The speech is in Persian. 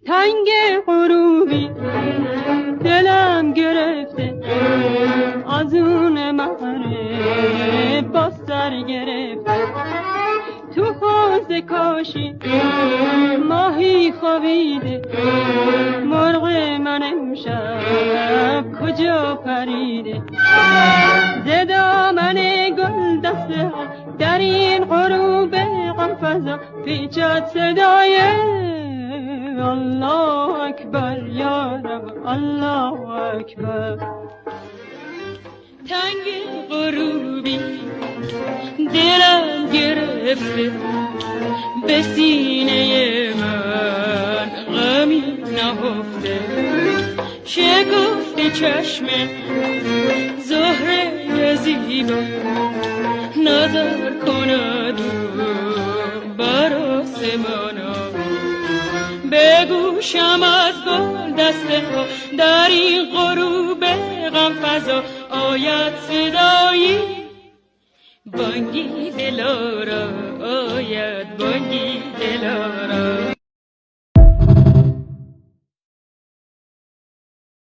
تنگ غروبی دلم گرفته از اون مهره با سر گرفته تو حوض کاشی ماهی خوابیده مرغ من امشب کجا پریده ز دامن گل دسته در این غروب غم فضا پیچد صدای الله اکبر یا رب الله اکبر تنگ غروبی دلم گرفته به سینه من غمی نهفته شکفت چشم زهره زیبا نظر کند بر آسمانا بگوشم از گل دسته ها در این غروب غم فضا آید صدایی بانگی دلارا آید بانگی دلارا